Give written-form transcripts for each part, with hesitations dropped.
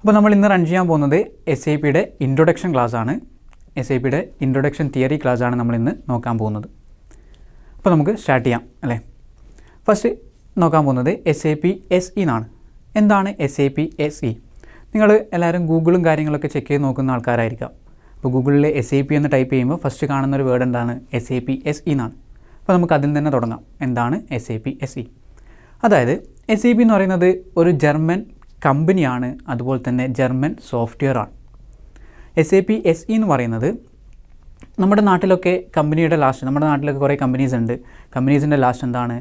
അപ്പോൾ നമ്മൾ ഇന്ന് റൺ ചെയ്യാൻ പോകുന്നത് SAPയുടെ ഇൻട്രൊഡക്ഷൻ ക്ലാസ്സാണ്. SAPയുടെ ഇൻട്രൊഡക്ഷൻ തിയറി ക്ലാസ്സാണ് നമ്മൾ ഇന്ന് നോക്കാൻ പോകുന്നത്. അപ്പോൾ നമുക്ക് സ്റ്റാർട്ട് ചെയ്യാം അല്ലേ. ഫസ്റ്റ് നോക്കാൻ പോകുന്നത് SAP SE എന്നാണ്. എന്താണ് SAP SE? നിങ്ങൾ എല്ലാവരും ഗൂഗിളും കാര്യങ്ങളൊക്കെ ചെക്ക് ചെയ്ത് നോക്കുന്ന ആൾക്കാരായിരിക്കാം. അപ്പോൾ ഗൂഗിളിൽ SAP എന്ന് ടൈപ്പ് ചെയ്യുമ്പോൾ ഫസ്റ്റ് കാണുന്നൊരു വേർഡ് എന്താണ്? SAP SE എന്നാണ്. അപ്പോൾ നമുക്ക് അതിൽ തന്നെ തുടങ്ങാം. എന്താണ് SAP SE? അതായത് SAP എന്ന് പറയുന്നത് ഒരു ജർമ്മൻ കമ്പനിയാണ്, അതുപോലെ തന്നെ ജർമ്മൻ സോഫ്റ്റ്വെയർ ആണ്. SAP SE എന്ന് പറയുന്നത് നമ്മുടെ നാട്ടിലൊക്കെ കമ്പനിയുടെ ലാസ്റ്റ്, നമ്മുടെ നാട്ടിലൊക്കെ കുറേ കമ്പനീസ് ഉണ്ട്. കമ്പനീസിൻ്റെ ലാസ്റ്റ് എന്താണ്?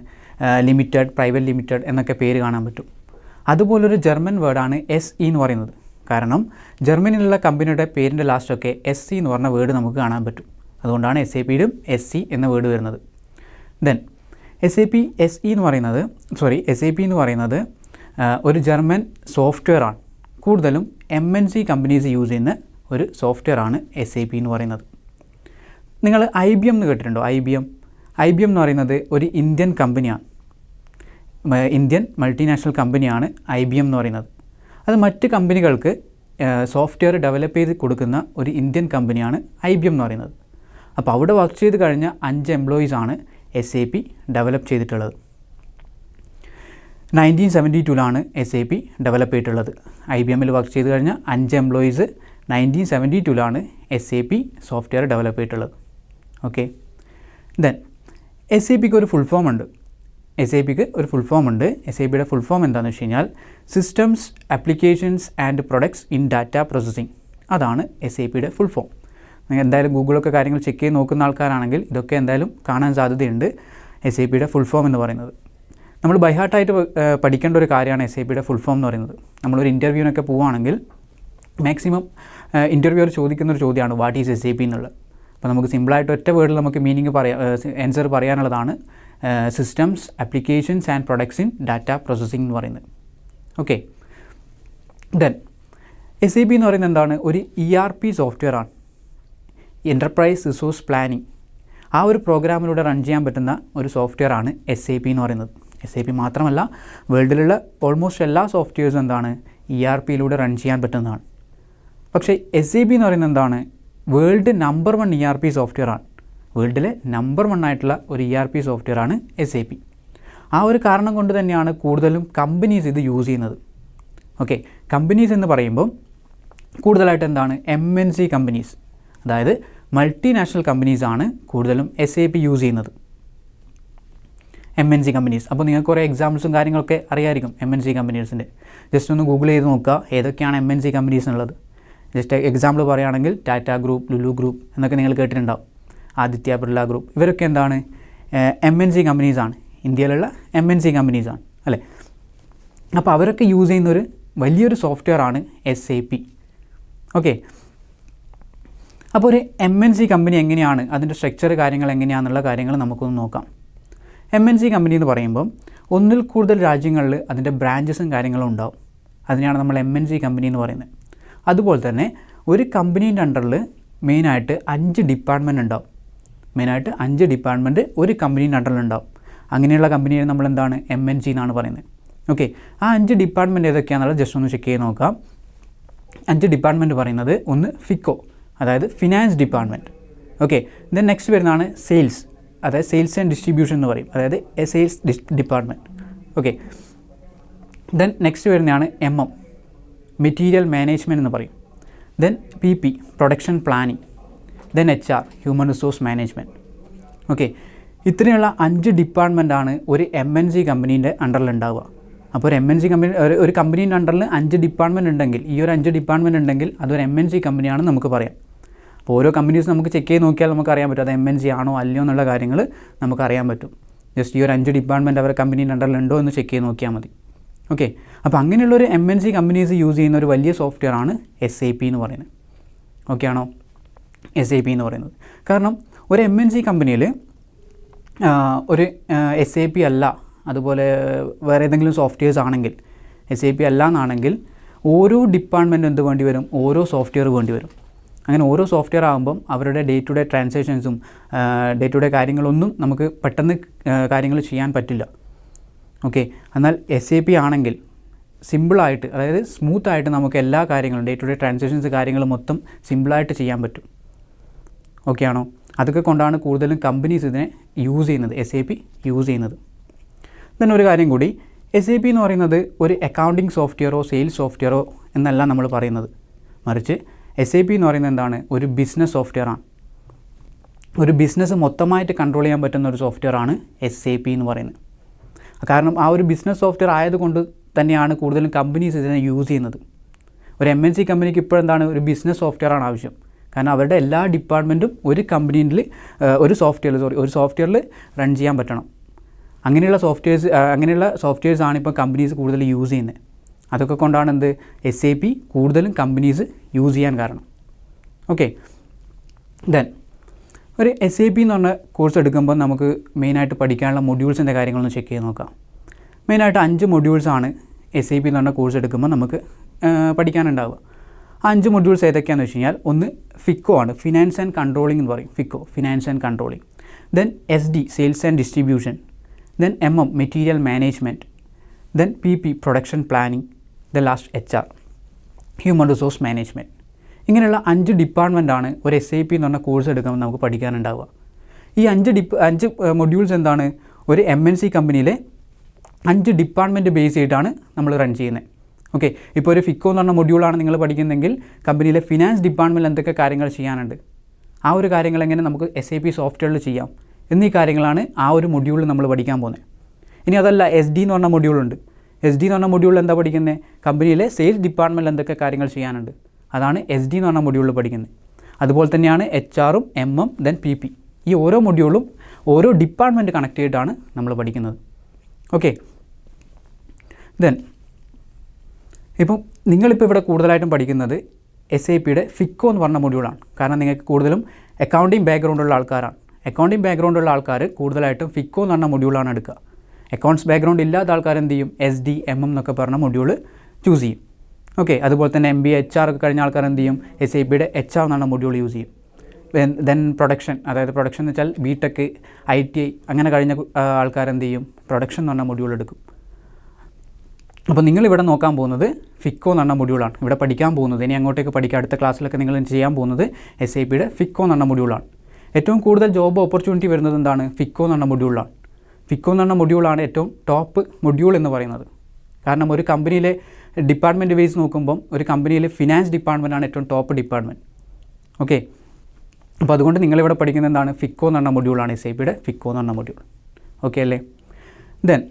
ലിമിറ്റഡ്, പ്രൈവറ്റ് ലിമിറ്റഡ് എന്നൊക്കെ പേര് കാണാൻ പറ്റും. അതുപോലൊരു ജർമ്മൻ വേർഡാണ് SE എന്ന് പറയുന്നത്. കാരണം ജർമ്മനിയിലുള്ള കമ്പനിയുടെ പേരിൻ്റെ ലാസ്റ്റൊക്കെ SE എന്ന് പറഞ്ഞ വേർഡ് നമുക്ക് കാണാൻ പറ്റും. അതുകൊണ്ടാണ് SAPയിലും SE എന്ന വേർഡ് വരുന്നത്. ദെൻ SAP എന്ന് പറയുന്നത് ഒരു ജർമ്മൻ സോഫ്റ്റ്വെയർ ആണ്. കൂടുതലും MNC കമ്പനീസ് യൂസ് ചെയ്യുന്ന ഒരു സോഫ്റ്റ്വെയർ ആണ് SAP എന്ന് പറയുന്നത്. നിങ്ങൾ IBM എന്ന് കേട്ടിട്ടുണ്ടോ? IBM എന്ന് പറയുന്നത് ഒരു ഇന്ത്യൻ കമ്പനിയാണ്. ഇന്ത്യൻ മൾട്ടിനാഷണൽ കമ്പനിയാണ് IBM എന്ന് പറയുന്നത്. അത് മറ്റ് കമ്പനികൾക്ക് സോഫ്റ്റ്വെയർ ഡെവലപ്പ് ചെയ്ത് കൊടുക്കുന്ന ഒരു ഇന്ത്യൻ കമ്പനിയാണ് IBM എന്ന് പറയുന്നത്. അപ്പോൾ അവിടെ വർക്ക് ചെയ്ത് കഴിഞ്ഞ 5 എംപ്ലോയീസാണ് SAP ഡെവലപ്പ് ചെയ്തിട്ടുള്ളത്. 1972ലാണ് SAP ഡെവലപ്പ് ചെയ്തിട്ടുള്ളത്. IBMൽ വർക്ക് ചെയ്ത് കഴിഞ്ഞ 5 എംപ്ലോയീസ് 1972ലാണ് SAP സോഫ്റ്റ്വെയർ ഡെവലപ്പ് ചെയ്തിട്ടുള്ളത്. ഓക്കെ. ദെൻ SAPക്ക് ഒരു ഫുൾ ഫോം ഉണ്ട്. SAPയുടെ ഫുൾ ഫോം എന്താണെന്ന് വെച്ച് കഴിഞ്ഞാൽ systems, applications and products in data processing. അതാണ് SAPയുടെ ഫുൾ ഫോം. നിങ്ങൾ എന്തായാലും ഗൂഗിളൊക്കെ കാര്യങ്ങൾ ചെക്ക് ചെയ്ത് നോക്കുന്ന ആൾക്കാരാണെങ്കിൽ ഇതൊക്കെ എന്തായാലും കാണാൻ സാധ്യതയുണ്ട്. SAPയുടെ ഫുൾ ഫോം എന്ന് പറയുന്നത് നമ്മൾ ബൈഹാർട്ടായിട്ട് പഠിക്കേണ്ട ഒരു കാര്യമാണ്. SAPയുടെ ഫുൾ ഫോം എന്ന് പറയുന്നത് നമ്മളൊരു ഇൻ്റർവ്യൂവിനൊക്കെ പോവുകയാണെങ്കിൽ മാക്സിമം ഇൻ്റർവ്യൂവർ ചോദിക്കുന്നൊരു ചോദ്യമാണ് വാട്ട് ഈസ് SAP എന്നുള്ളത്. അപ്പോൾ നമുക്ക് സിമ്പിളായിട്ട് ഒറ്റ വേർഡിൽ നമുക്ക് ആൻസർ പറയാനുള്ളതാണ് systems, applications and products in data processing എന്ന് പറയുന്നത്. ഓക്കെ. ദെൻ SAP എന്ന് പറയുന്നത് എന്താണ്? ഒരു ERP സോഫ്റ്റ്വെയർ ആണ്. എൻ്റർപ്രൈസ് റിസോഴ്സ് പ്ലാനിങ് ആ ഒരു പ്രോഗ്രാമിലൂടെ റൺ ചെയ്യാൻ പറ്റുന്ന ഒരു സോഫ്റ്റ്വെയർ ആണ് SAP എന്ന് പറയുന്നത്. SAP മാത്രമല്ല, വേൾഡിലുള്ള ഓൾമോസ്റ്റ് എല്ലാ സോഫ്റ്റ്വെയർസും എന്താണ്? ERPയിലൂടെ റൺ ചെയ്യാൻ പറ്റുന്നതാണ്. പക്ഷേ SAP എന്ന് പറയുന്നത് എന്താണ്? വേൾഡ് നമ്പർ 1 ERP സോഫ്റ്റ്വെയർ ആണ്. വേൾഡിലെ നമ്പർ 1 ആയിട്ടുള്ള ഒരു ERP സോഫ്റ്റ്വെയർ ആണ് SAP. ആ ഒരു കാരണം കൊണ്ട് തന്നെയാണ് കൂടുതലും കമ്പനീസ് ഇത് യൂസ് ചെയ്യുന്നത്. ഓക്കെ. കമ്പനീസ് എന്ന് പറയുമ്പം കൂടുതലായിട്ട് എന്താണ്? MNC കമ്പനീസ്, അതായത് മൾട്ടിനാഷണൽ കമ്പനീസാണ് കൂടുതലും SAP യൂസ് ചെയ്യുന്നത്. MNC companies. അപ്പോൾ നിങ്ങൾക്ക് കുറേ എക്സാമ്പിൾസും കാര്യങ്ങളൊക്കെ അറിയാമായിരിക്കും MNC കമ്പനീസിൻ്റെ. ജസ്റ്റ് ഒന്ന് ഗൂഗിൾ ചെയ്ത് നോക്കുക ഏതൊക്കെയാണ് MNC കമ്പനീസ് എന്നുള്ളത്. ജസ്റ്റ് എക്സാമ്പിൾ പറയുകയാണെങ്കിൽ ടാറ്റ ഗ്രൂപ്പ്, ലുലു ഗ്രൂപ്പ് എന്നൊക്കെ നിങ്ങൾ കേട്ടിട്ടുണ്ടാവും. ആദിത്യ ബിർള ഗ്രൂപ്പ്, ഇവരൊക്കെ എന്താണ്? MNC കമ്പനീസാണ്. ഇന്ത്യയിലുള്ള MNC കമ്പനീസാണ് അല്ലേ. അപ്പോൾ അവരൊക്കെ യൂസ് ചെയ്യുന്നൊരു വലിയൊരു സോഫ്റ്റ്വെയർ ആണ് SAP. ഓക്കെ. അപ്പോൾ ഒരു MNC കമ്പനി എങ്ങനെയാണ്, അതിൻ്റെ സ്ട്രക്ചർ കാര്യങ്ങൾ എങ്ങനെയാണെന്നുള്ള കാര്യങ്ങൾ നമുക്കൊന്ന് നോക്കാം. MNC കമ്പനി എന്ന് പറയുമ്പം ഒന്നിൽ കൂടുതൽ രാജ്യങ്ങളിൽ അതിൻ്റെ ബ്രാഞ്ചസും കാര്യങ്ങളും ഉണ്ടാവും. അതിനെയാണ് നമ്മൾ MNC കമ്പനി എന്ന് പറയുന്നത്. അതുപോലെ തന്നെ ഒരു കമ്പനീൻ്റെ അണ്ടറിൽ മെയിനായിട്ട് 5 ഡിപ്പാർട്ട്മെൻറ്റ് ഉണ്ടാവും. ഒരു കമ്പനീൻ്റെ അണ്ടറിൽ ഉണ്ടാവും. അങ്ങനെയുള്ള കമ്പനിയെ നമ്മൾ എന്താണ്? MNC എന്നാണ് പറയുന്നത്. ഓക്കെ. ആ 5 ഡിപ്പാർട്ട്മെൻറ്റ് ഏതൊക്കെയാണെന്നുള്ളത് ജസ്റ്റ് ഒന്ന് ചെക്ക് ചെയ്ത് നോക്കാം. 5 ഡിപ്പാർട്ട്മെൻറ്റ് പറയുന്നത് ഒന്ന് FICO, അതായത് finance department. Okay. Then next വരുന്നതാണ് സെയിൽസ്, അതായത് സെയിൽസ് ആൻഡ് ഡിസ്ട്രിബ്യൂഷൻ എന്ന് പറയും, അതായത് sales department. Okay. Then next വരുന്നതാണ് MM, മെറ്റീരിയൽ മാനേജ്മെൻറ്റ് എന്ന് പറയും. Then PP, production planning. Then HR, human resource management. Okay. ഇത്രയുള്ള 5 ഡിപ്പാർട്ട്മെൻറ്റാണ് ഒരു MNC കമ്പനീൻ്റെ അണ്ടറിൽ ഉണ്ടാവുക. അപ്പോൾ ഒരു കമ്പനീൻ്റെ അണ്ടറിൽ 5 ഡിപ്പാർട്ട്മെൻറ്റ് ഉണ്ടെങ്കിൽ, ഈ ഒരു 5 ഡിപ്പാർട്ട്മെൻറ്റ് ഉണ്ടെങ്കിൽ അതൊരു MNC കമ്പനിയാണെന്ന് നമുക്ക് പറയാം. അപ്പോൾ ഓരോ കമ്പനീസ് നമുക്ക് ചെക്ക് ചെയ്ത് നോക്കിയാൽ നമുക്ക് അറിയാൻ പറ്റും അത് MNC ആണോ അല്ലയോ എന്നുള്ള കാര്യങ്ങൾ നമുക്ക് അറിയാൻ പറ്റും. ജസ്റ്റ് ഈ ഒരു 5 ഡിപ്പാർട്ട്മെൻറ്റ് അവരുടെ കമ്പനീൻ്റെ അണ്ടറിൽ ഉണ്ടോ എന്ന് ചെക്ക് ചെയ്ത് നോക്കിയാൽ മതി. ഓക്കെ. അപ്പോൾ അങ്ങനെയുള്ളൊരു MNC കമ്പനീസ് യൂസ് ചെയ്യുന്ന ഒരു വലിയ സോഫ്റ്റ്വെയർ ആണ് SAP എന്ന് പറയുന്നത്. ഓക്കെ ആണോ? SAP എന്ന് പറയുന്നത്. കാരണം ഒരു MNC കമ്പനിയിൽ ഒരു SAP അല്ല, അതുപോലെ വേറെ ഏതെങ്കിലും സോഫ്റ്റ്വെയർസ് ആണെങ്കിൽ, SAP അല്ല എന്നാണെങ്കിൽ ഓരോ ഡിപ്പാർട്ട്മെൻറ്റ് എന്ത് വേണ്ടി വരും? ഓരോ സോഫ്റ്റ്വെയർ വേണ്ടി വരും. അങ്ങനെ ഓരോ സോഫ്റ്റ്വെയർ ആകുമ്പം അവരുടെ ഡേ ടു ഡേ ട്രാൻസാക്ഷൻസും ഡേ ടു ഡേ കാര്യങ്ങളൊന്നും നമുക്ക് പെട്ടെന്ന് കാര്യങ്ങൾ ചെയ്യാൻ പറ്റില്ല. ഓക്കെ. എന്നാൽ SAP ആണെങ്കിൽ സിമ്പിളായിട്ട്, അതായത് സ്മൂത്തായിട്ട് നമുക്ക് എല്ലാ കാര്യങ്ങളും ഡേ ടു ഡേ ട്രാൻസാക്ഷൻസ് കാര്യങ്ങൾ മൊത്തം സിമ്പിളായിട്ട് ചെയ്യാൻ പറ്റും. ഓക്കെ ആണോ? അതൊക്കെ കൊണ്ടാണ് കൂടുതലും കമ്പനീസ് ഇതിനെ യൂസ് ചെയ്യുന്നത്, SAP യൂസ് ചെയ്യുന്നത്. then ഒരു കാര്യം കൂടി, SAP എന്ന് പറയുന്നത് ഒരു അക്കൗണ്ടിങ് സോഫ്റ്റ്വെയറോ സെയിൽസ് സോഫ്റ്റ്വെയറോ എന്നല്ല നമ്മൾ പറയുന്നത്. മറിച്ച് SAP എന്ന് പറയുന്നത് എന്താണ്? ഒരു ബിസിനസ് സോഫ്റ്റ്വെയറാണ്. ഒരു ബിസിനസ് മൊത്തമായിട്ട് കൺട്രോൾ ചെയ്യാൻ പറ്റുന്ന ഒരു സോഫ്റ്റ്വെയറാണ് SAP എന്ന് പറയുന്നത്. കാരണം ആ ഒരു ബിസിനസ് സോഫ്റ്റ്വെയർ ആയതുകൊണ്ട് തന്നെയാണ് കൂടുതലും കമ്പനീസ് ഇതിനെ യൂസ് ചെയ്യുന്നത്. ഒരു MNC കമ്പനിക്ക് ഇപ്പോഴെന്താണ്? ഒരു ബിസിനസ് സോഫ്റ്റ്വെയറാണ് ആവശ്യം. കാരണം അവരുടെ എല്ലാ ഡിപ്പാർട്ട്മെൻറ്റും ഒരു കമ്പനിയിൽ ഒരു സോഫ്റ്റ്വെയറിൽ റൺ ചെയ്യാൻ പറ്റണം. അങ്ങനെയുള്ള സോഫ്റ്റ്വെയർസാണ് ഇപ്പോൾ കമ്പനീസ് കൂടുതൽ യൂസ് ചെയ്യുന്നത്. അതൊക്കെ കൊണ്ടാണ് എന്ത് SAP കൂടുതലും കമ്പനീസ് യൂസ് ചെയ്യാൻ കാരണം. ഓക്കെ, ദെൻ ഒരു SAP എന്ന് പറഞ്ഞ കോഴ്സ് എടുക്കുമ്പോൾ നമുക്ക് മെയിനായിട്ട് പഠിക്കാനുള്ള മൊഡ്യൂൾസിൻ്റെ കാര്യങ്ങളൊന്ന് ചെക്ക് ചെയ്ത് നോക്കാം. മെയിനായിട്ട് 5 മൊഡ്യൂൾസാണ് SAP എന്ന് പറഞ്ഞ കോഴ്സ് എടുക്കുമ്പോൾ നമുക്ക് പഠിക്കാനുണ്ടാവുക. ആ 5 മൊഡ്യൂൾസ് ഏതൊക്കെയാണെന്ന് വെച്ച് കഴിഞ്ഞാൽ, ഒന്ന് FICO ആണ്, ഫിനാൻസ് ആൻഡ് കൺട്രോളിംഗ് എന്ന് പറയും. FICO, finance and controlling. Then SD, sales and distribution. Then MM, material management. Then PP, production planning. Then last HR, human resource management. ഇങ്ങനെയുള്ള 5 ഡിപ്പാർട്ട്മെൻറ്റാണ് ഒരു SAP എന്ന് പറഞ്ഞ കോഴ്സ് എടുക്കുമ്പോൾ നമുക്ക് പഠിക്കാനുണ്ടാവുക. ഈ 5 മൊഡ്യൂൾസ് എന്താണ്? ഒരു MNC കമ്പനിയിലെ 5 ഡിപ്പാർട്ട്മെൻറ്റ് ബേസ് ചെയ്തിട്ടാണ് നമ്മൾ റൺ ചെയ്യുന്നത്. ഓക്കെ, ഇപ്പോൾ ഒരു FICO എന്ന് പറഞ്ഞ മൊഡ്യൂളാണ് നിങ്ങൾ പഠിക്കുന്നതെങ്കിൽ കമ്പനിയിലെ ഫിനാൻസ് ഡിപ്പാർട്ട്മെൻറ്റിൽ എന്തൊക്കെ കാര്യങ്ങൾ ചെയ്യാനുണ്ട്, ആ ഒരു കാര്യങ്ങൾ എങ്ങനെ നമുക്ക് SAP സോഫ്റ്റ്വെയറിൽ ചെയ്യാം എന്നീ കാര്യങ്ങളാണ് ആ ഒരു മൊഡ്യൂളിൽ നമ്മൾ പഠിക്കാൻ പോകുന്നത്. ഇനി അതല്ല, SD എന്ന് പറഞ്ഞ മൊഡ്യൂളുണ്ട്. SD എന്ന് പറഞ്ഞ മൊഡ്യൂളിൽ എന്താ പഠിക്കുന്നത്? കമ്പനിയിലെ സെയിൽസ് ഡിപ്പാർട്ട്മെൻറ്റിൽ എന്തൊക്കെ കാര്യങ്ങൾ ചെയ്യാനുണ്ട്, അതാണ് SD എന്ന് പറഞ്ഞ മൊഡ്യൂളിൽ പഠിക്കുന്നത്. അതുപോലെ തന്നെയാണ് HRഉം MM, ദെൻ PP. ഈ ഓരോ മൊഡ്യൂളും ഓരോ ഡിപ്പാർട്ട്മെൻറ്റ് കണക്ട് ചെയ്തിട്ടാണ് നമ്മൾ പഠിക്കുന്നത്. ഓക്കെ, ദെൻ ഇപ്പം നിങ്ങളിപ്പോൾ ഇവിടെ കൂടുതലായിട്ടും പഠിക്കുന്നത് SAPയുടെ FICO എന്ന് പറഞ്ഞ മൊഡ്യൂളാണ്. കാരണം നിങ്ങൾക്ക് കൂടുതലും അക്കൗണ്ടിങ് ബാക്ക്ഗ്രൗണ്ടുള്ള ആൾക്കാരാണ്. അക്കൗണ്ടിങ് ബാക്ക്ഗ്രൗണ്ടുള്ള ആൾക്കാർ കൂടുതലായിട്ടും FICO എന്ന് പറഞ്ഞ മൊഡ്യൂളാണ് എടുക്കുക. അക്കൗണ്ട്സ് ബാക്ക്ഗ്രൗണ്ട് ഇല്ലാത്ത ആൾക്കാർ എന്ത് ചെയ്യും? SD, MM എന്നൊക്കെ പറഞ്ഞ മൊഡ്യൂൾ ചൂസ് ചെയ്യും. ഓക്കെ, അതുപോലെ തന്നെ MBA, HR ഒക്കെ കഴിഞ്ഞ ആൾക്കാർ എന്ത് ചെയ്യും? SAPയുടെ HR എന്ന് പറഞ്ഞ മൊഡ്യൂൾ യൂസ് ചെയ്യും. ദെൻ പ്രൊഡക്ഷൻ, അതായത് പ്രൊഡക്ഷൻ എന്ന് വെച്ചാൽ BTech, ITI അങ്ങനെ കഴിഞ്ഞ ആൾക്കാർ എന്ത് ചെയ്യും? പ്രൊഡക്ഷൻ എന്ന് പറഞ്ഞ മൊഡ്യൂൾ എടുക്കും. അപ്പോൾ നിങ്ങളിവിടെ നോക്കാൻ പോകുന്നത് FICO എന്ന് പറഞ്ഞ മൊഡ്യൂളാണ്. ഇവിടെ പഠിക്കാൻ പോകുന്നത്, ഇനി അങ്ങോട്ടേക്ക് പഠിക്കുക, അടുത്ത ക്ലാസ്സിലൊക്കെ നിങ്ങൾ ചെയ്യാൻ പോകുന്നത് SAPയുടെ FICO എന്ന് പറഞ്ഞ മൊഡ്യൂളാണ്. ഏറ്റവും കൂടുതൽ ജോബ് ഓപ്പർച്യൂണിറ്റി വരുന്നത് എന്താണ്? FICO എന്ന് പറഞ്ഞ മൊഡ്യൂളാണ്. FICO എന്ന് പറഞ്ഞ മൊഡ്യൂളാണ് ഏറ്റവും ടോപ്പ് മൊഡ്യൂൾ എന്ന് പറയുന്നത്. കാരണം ഒരു കമ്പനിയിലെ ഡിപ്പാർട്ട്മെൻറ്റ് വൈസ് നോക്കുമ്പം ഒരു കമ്പനിയിലെ ഫിനാൻസ് ഡിപ്പാർട്ട്മെൻറ്റാണ് ഏറ്റവും ടോപ്പ് ഡിപ്പാർട്ട്മെൻറ്റ്. ഓക്കെ, അപ്പോൾ അതുകൊണ്ട് നിങ്ങളിവിടെ പഠിക്കുന്നത് എന്താണ്? FICO എന്ന് പറഞ്ഞ മൊഡ്യൂളാണ്, SAPയുടെ FICO എന്ന് പറഞ്ഞ മൊഡ്യൂൾ. ഓക്കെ അല്ലേ? ദെൻ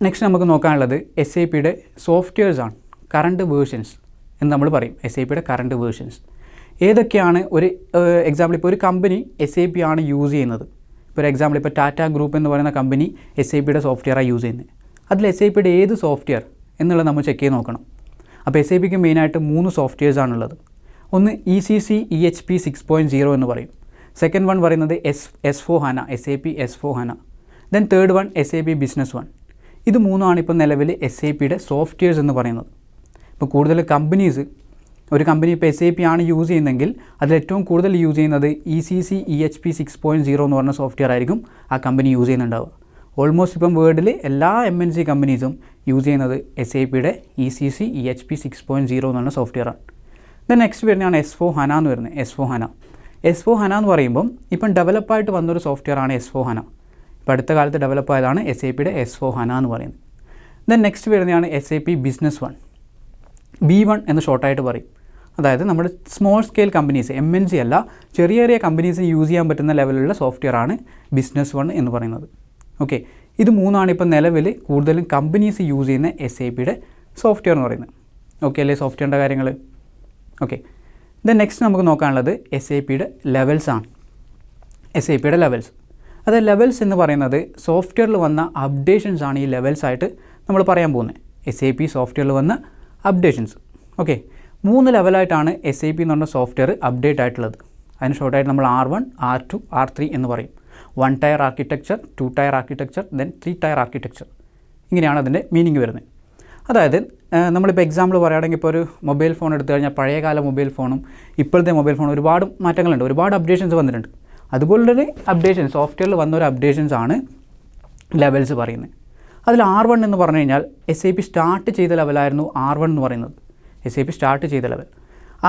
നെക്സ്റ്റ് നമുക്ക് നോക്കാനുള്ളത് SAPയുടെ സോഫ്റ്റ്വെയർസാണ്. കറണ്ട് വേർഷൻസ് എന്ന് നമ്മൾ പറയും. SAPയുടെ കറണ്ട് വേർഷൻസ് ഏതൊക്കെയാണ്? ഒരു എക്സാമ്പിൾ, ഇപ്പോൾ ഒരു കമ്പനി SAP ആണ് യൂസ് ചെയ്യുന്നത്. ഇപ്പോൾ ഒരു എക്സാമ്പിൾ, ഇപ്പോൾ ടാറ്റ ഗ്രൂപ്പ് എന്ന് പറയുന്ന കമ്പനി SAPയുടെ സോഫ്റ്റ്വെയറാണ് യൂസ് ചെയ്യുന്നത്. അതിൽ SAPയുടെ ഏത് സോഫ്റ്റ്വെയർ എന്നുള്ളത് നമ്മൾ ചെക്ക് ചെയ്ത് നോക്കണം. അപ്പോൾ SAPക്ക് മെയിനായിട്ട് 3 സോഫ്റ്റ്വെയർസാണുള്ളത്. ഒന്ന് ECC EHP 6.0 എന്ന് പറയും. സെക്കൻഡ് വൺ പറയുന്നത് S4HANA, SAP S4HANA. Then third one SAP business one. ഇത് 3ആണ് ഇപ്പോൾ നിലവിൽ SAPയുടെ സോഫ്റ്റ്വെയർസ് എന്ന് പറയുന്നത്. ഇപ്പോൾ കൂടുതൽ കമ്പനീസ്, ഒരു കമ്പനി ഇപ്പോൾ SAP ആണ് യൂസ് ചെയ്യുന്നതെങ്കിൽ അതിലേറ്റവും കൂടുതൽ യൂസ് ചെയ്യുന്നത് ECC EHP 6.0 എന്ന് പറഞ്ഞ സോഫ്റ്റ്വെയർ ആയിരിക്കും ആ കമ്പനി യൂസ് ചെയ്യുന്നുണ്ടാവുക. ഓൾമോസ്റ്റ് ഇപ്പം വേൾഡിൽ എല്ലാ MNC കമ്പനീസും യൂസ് ചെയ്യുന്നത് SAPയുടെ ECC EHP 6.0 എന്ന് പറഞ്ഞ സോഫ്റ്റ്വെയറാണ്. ദെൻ നെക്സ്റ്റ് വരുന്നതാണ് S4HANA എന്ന് വരുന്നത്. S4HANA എന്ന് പറയുമ്പം ഇപ്പം ഡെവലപ്പായിട്ട് വന്നൊരു സോഫ്റ്റ്വെയറാണ് S4HANA. ഇപ്പോൾ അടുത്ത കാലത്ത് ഡെവലപ്പ് ആയതാണ് SAPയുടെ S4HANA എന്ന് പറയുന്നത്. ദെൻ നെക്സ്റ്റ് വരുന്നതാണ് SAP ബിസിനസ് വൺ, B1 എന്ന് ഷോർട്ടായിട്ട് പറയും. അതായത് നമ്മുടെ സ്മോൾ സ്കെയിൽ കമ്പനീസ്, MNC അല്ല, ചെറിയ ചെറിയ കമ്പനീസ് യൂസ് ചെയ്യാൻ പറ്റുന്ന ലെവലിലുള്ള സോഫ്റ്റ്വെയറാണ് ബിസിനസ് വൺ എന്ന് പറയുന്നത്. ഓക്കെ, ഇത് 3ആണ് ഇപ്പോൾ നിലവിൽ കൂടുതലും കമ്പനീസ് യൂസ് ചെയ്യുന്ന SAPയുടെ സോഫ്റ്റ്വെയർ എന്ന് പറയുന്നത്. ഓക്കെ അല്ലേ, സോഫ്റ്റ്വെയറിൻ്റെ കാര്യങ്ങൾ. ഓക്കെ, ദെൻ നെക്സ്റ്റ് നമുക്ക് നോക്കാനുള്ളത് SAPയുടെ ലെവൽസാണ്. SAPയുടെ ലെവൽസ്, അത് ലെവൽസ് എന്ന് പറയുന്നത് സോഫ്റ്റ്വെയറിൽ വന്ന അപ്ഡേഷൻസ് ആണ് ഈ ലെവൽസ് ആയിട്ട് നമ്മൾ പറയാൻ പോകുന്നത്. SAP സോഫ്റ്റ്വെയറിൽ വന്ന അപ്ഡേഷൻസ്. ഓക്കെ, 3 ലെവലായിട്ടാണ് SAP എന്ന് പറഞ്ഞ സോഫ്റ്റ്വെയർ അപ്ഡേറ്റ് ആയിട്ടുള്ളത്. അതിന് ഷോർട്ടായിട്ട് നമ്മൾ R1, R2, R3 എന്ന് പറയും. 1 tier architecture, 2 tier architecture, then 3 tier architecture. ഇങ്ങനെയാണ് അതിൻ്റെ മീനിങ് വരുന്നത്. അതായത് നമ്മളിപ്പോൾ എക്സാമ്പിൾ പറയുകയാണെങ്കിൽ, ഇപ്പോൾ ഒരു മൊബൈൽ ഫോൺ എടുത്തു കഴിഞ്ഞാൽ പഴയകാല മൊബൈൽ ഫോണും ഇപ്പോഴത്തെ മൊബൈൽ ഫോണും ഒരുപാട് മാറ്റങ്ങളുണ്ട്, ഒരുപാട് അപ്ഡേഷൻസ് വന്നിട്ടുണ്ട്. അതുപോലൊരു അപ്ഡേഷൻ, സോഫ്റ്റ്വെയറിൽ വന്നൊരു അപ്ഡേഷൻസ് ആണ് ലെവൽസ് പറയുന്നത്. അതിൽ R1 എന്ന് പറഞ്ഞു കഴിഞ്ഞാൽ SAP സ്റ്റാർട്ട് ചെയ്ത ലെവലായിരുന്നു R1 എന്ന് പറയുന്നത്. SAP സ്റ്റാർട്ട് ചെയ്ത ലെവൽ.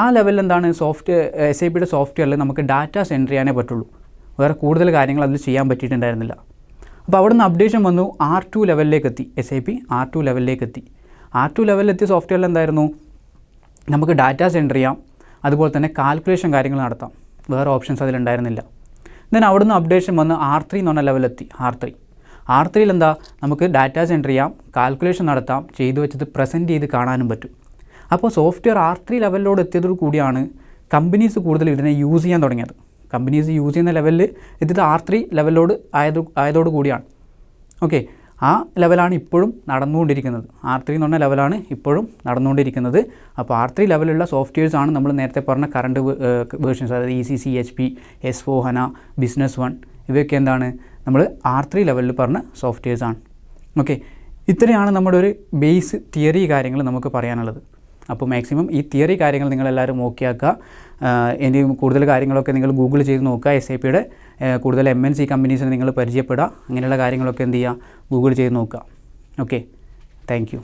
ആ ലെവലിൽ എന്താണ് SAPയുടെ സോഫ്റ്റ്വെയറിൽ നമുക്ക് ഡാറ്റാസ് എൻ്റർ ചെയ്യാനേ പറ്റുള്ളൂ. വേറെ കൂടുതൽ കാര്യങ്ങൾ അതിൽ ചെയ്യാൻ പറ്റിയിട്ടുണ്ടായിരുന്നില്ല. അപ്പോൾ അവിടെ നിന്ന് അപ്ഡേഷൻ വന്നു, R2 ലെവലിലേക്ക് എത്തി. SAP R2 ലെവലിലേക്ക് എത്തി. R2 ലെവലിലെത്തിയ സോഫ്റ്റ്വെയറിൽ എന്തായിരുന്നു, നമുക്ക് ഡാറ്റാസ് എൻ്റർ ചെയ്യാം, അതുപോലെ തന്നെ കാൽക്കുലേഷൻ കാര്യങ്ങൾ നടത്താം. വേറെ ഓപ്ഷൻസ് അതിലുണ്ടായിരുന്നില്ല. ദെൻ അവിടുന്ന് അപ്ഡേഷൻ വന്ന് R3 എന്ന് പറഞ്ഞ ലെവലെത്തി. R3യിൽ എന്താ, നമുക്ക് ഡാറ്റാസ് എൻ്റർ ചെയ്യാം, കാൽക്കുലേഷൻ നടത്താം, ചെയ്തു വെച്ചത് പ്രസൻറ്റ് ചെയ്ത് കാണാനും പറ്റും. അപ്പോൾ സോഫ്റ്റ്വെയർ R3 ലെവലിലോട് എത്തിയതോടു കൂടിയാണ് കമ്പനീസ് കൂടുതൽ ഇതിനെ യൂസ് ചെയ്യാൻ തുടങ്ങിയത്. കമ്പനീസ് യൂസ് ചെയ്യുന്ന ലെവലിൽ എത്തിയത് R3 ലെവലിലോട് ആയതോടു കൂടിയാണ്. ഓക്കെ, ആ ലെവലാണ് ഇപ്പോഴും നടന്നുകൊണ്ടിരിക്കുന്നത്. R3 എന്ന് പറഞ്ഞ ലെവലാണ് ഇപ്പോഴും നടന്നുകൊണ്ടിരിക്കുന്നത്. അപ്പോൾ R3 ലെവലുള്ള സോഫ്റ്റ്വെയർസാണ് നമ്മൾ നേരത്തെ പറഞ്ഞ കറണ്ട് വേർഷൻസ്, അതായത് ECC, HP, S4HANA, ബിസിനസ് 1, ഇവയൊക്കെ എന്താണ്, നമ്മൾ R3 ലെവലിൽ പറഞ്ഞ സോഫ്റ്റ്വെയർസാണ്. ഓക്കെ, ഇത്രയാണ് നമ്മുടെ ഒരു ബേസ് തിയറി കാര്യങ്ങൾ നമുക്ക് പറയാനുള്ളത്. അപ്പോൾ മാക്സിമം ഈ തിയറി കാര്യങ്ങൾ നിങ്ങളെല്ലാവരും ഓക്കെയാക്കുക. ഇനി കൂടുതൽ കാര്യങ്ങളൊക്കെ നിങ്ങൾ ഗൂഗിൾ ചെയ്ത് നോക്കുക. SAPയുടെ കൂടുതൽ MNC കമ്പനീസിനെ നിങ്ങൾ പരിചയപ്പെടുക. അങ്ങനെയുള്ള കാര്യങ്ങളൊക്കെ എന്ത് ചെയ്യുക, ഗൂഗിൾ ചെയ്ത് നോക്കുക. Okay, thank you.